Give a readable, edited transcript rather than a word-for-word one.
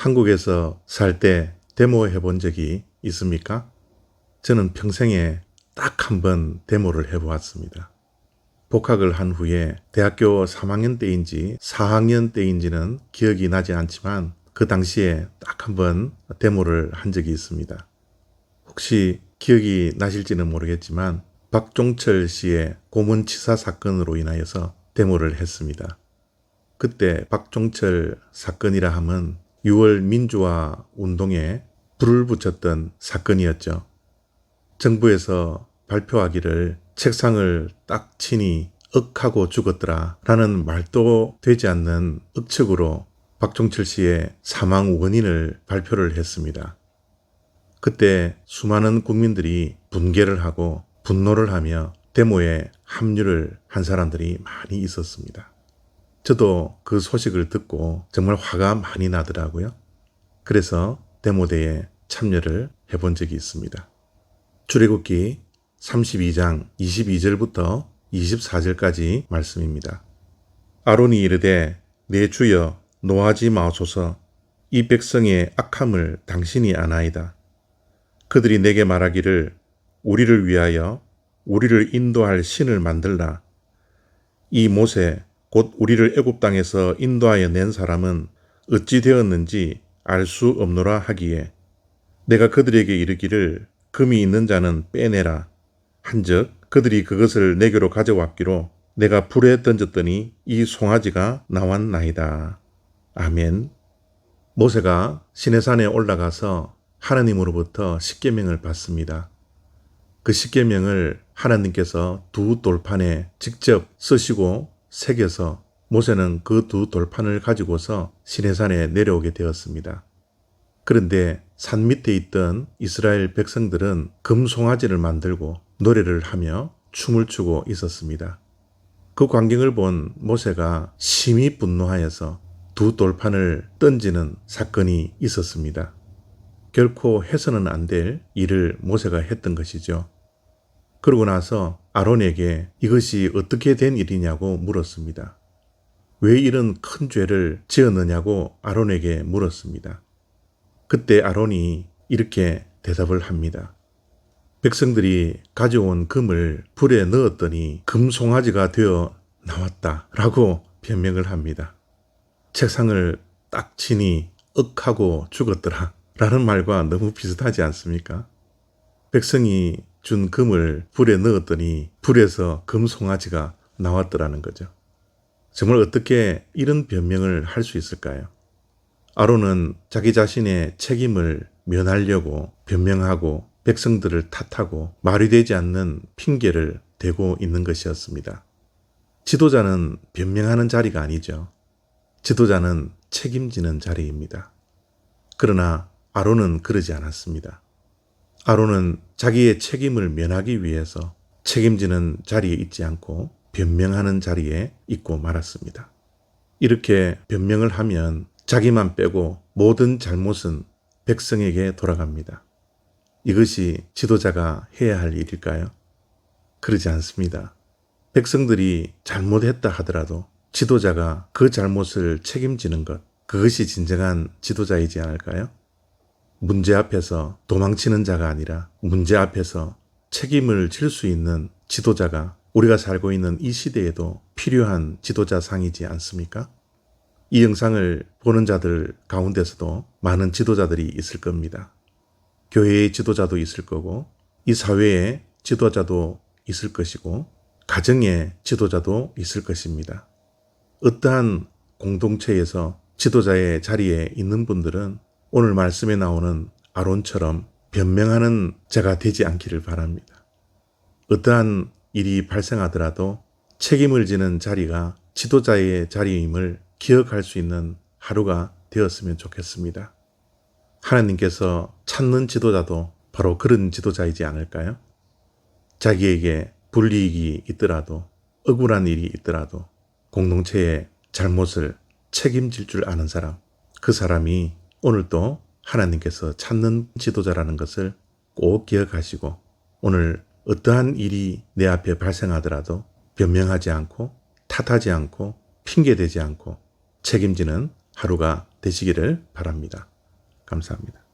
한국에서 살 때 데모 해본 적이 있습니까? 저는 평생에 딱 한 번 데모를 해보았습니다. 복학을 한 후에 대학교 3학년 때인지 4학년 때인지는 기억이 나지 않지만 그 당시에 딱 한 번 데모를 한 적이 있습니다. 혹시 기억이 나실지는 모르겠지만 박종철 씨의 고문치사 사건으로 인하여서 데모를 했습니다. 그때 박종철 사건이라 함은 6월 민주화 운동에 불을 붙였던 사건이었죠. 정부에서 발표하기를 책상을 딱 치니 억하고 죽었더라 라는 말도 되지 않는 억측으로 박종철 씨의 사망 원인을 발표를 했습니다. 그때 수많은 국민들이 분개를 하고 분노를 하며 데모에 합류를 한 사람들이 많이 있었습니다. 저도 그 소식을 듣고 정말 화가 많이 나더라고요. 그래서 데모대에 참여를 해본 적이 있습니다. 출애굽기 32장 22절부터 24절까지 말씀입니다. 아론이 이르되 내 주여 노하지 마소서. 이 백성의 악함을 당신이 아나이다. 그들이 내게 말하기를 우리를 위하여 우리를 인도할 신을 만들라. 이 모세 곧 우리를 애굽 땅에서 인도하여 낸 사람은 어찌 되었는지 알 수 없노라 하기에 내가 그들에게 이르기를 금이 있는 자는 빼내라 한즉 그들이 그것을 내게로 가져왔기로 내가 불에 던졌더니 이 송아지가 나왔나이다. 아멘. 모세가 시내산에 올라가서 하나님으로부터 십계명을 받습니다. 그 십계명을 하나님께서 두 돌판에 직접 쓰시고 새겨서 모세는 그 두 돌판을 가지고서 시내산에 내려오게 되었습니다. 그런데 산 밑에 있던 이스라엘 백성들은 금송아지를 만들고 노래를 하며 춤을 추고 있었습니다. 그 광경을 본 모세가 심히 분노하여서 두 돌판을 던지는 사건이 있었습니다. 결코 해서는 안 될 일을 모세가 했던 것이죠. 그러고 나서 아론에게 이것이 어떻게 된 일이냐고 물었습니다. 왜 이런 큰 죄를 지었느냐고 아론에게 물었습니다. 그때 아론이 이렇게 대답을 합니다. 백성들이 가져온 금을 불에 넣었더니 금송아지가 되어 나왔다 라고 변명을 합니다. 책상을 딱 치니 억하고 죽었더라 라는 말과 너무 비슷하지 않습니까? 백성이 준 금을 불에 넣었더니 불에서 금송아지가 나왔더라는 거죠. 정말 어떻게 이런 변명을 할 수 있을까요? 아론은 자기 자신의 책임을 면하려고 변명하고 백성들을 탓하고 말이 되지 않는 핑계를 대고 있는 것이었습니다. 지도자는 변명하는 자리가 아니죠. 지도자는 책임지는 자리입니다. 그러나 아론은 그러지 않았습니다. 아론은 자기의 책임을 면하기 위해서 책임지는 자리에 있지 않고 변명하는 자리에 있고 말았습니다. 이렇게 변명을 하면 자기만 빼고 모든 잘못은 백성에게 돌아갑니다. 이것이 지도자가 해야 할 일일까요? 그러지 않습니다. 백성들이 잘못했다 하더라도 지도자가 그 잘못을 책임지는 것, 그것이 진정한 지도자이지 않을까요? 문제 앞에서 도망치는 자가 아니라 문제 앞에서 책임을 질 수 있는 지도자가 우리가 살고 있는 이 시대에도 필요한 지도자상이지 않습니까? 이 영상을 보는 자들 가운데서도 많은 지도자들이 있을 겁니다. 교회의 지도자도 있을 거고 이 사회의 지도자도 있을 것이고 가정의 지도자도 있을 것입니다. 어떠한 공동체에서 지도자의 자리에 있는 분들은 오늘 말씀에 나오는 아론처럼 변명하는 자가 되지 않기를 바랍니다. 어떠한 일이 발생하더라도 책임을 지는 자리가 지도자의 자리임을 기억할 수 있는 하루가 되었으면 좋겠습니다. 하나님께서 찾는 지도자도 바로 그런 지도자이지 않을까요? 자기에게 불이익이 있더라도 억울한 일이 있더라도 공동체의 잘못을 책임질 줄 아는 사람, 그 사람이 오늘도 하나님께서 찾는 지도자라는 것을 꼭 기억하시고 오늘 어떠한 일이 내 앞에 발생하더라도 변명하지 않고 탓하지 않고 핑계대지 않고 책임지는 하루가 되시기를 바랍니다. 감사합니다.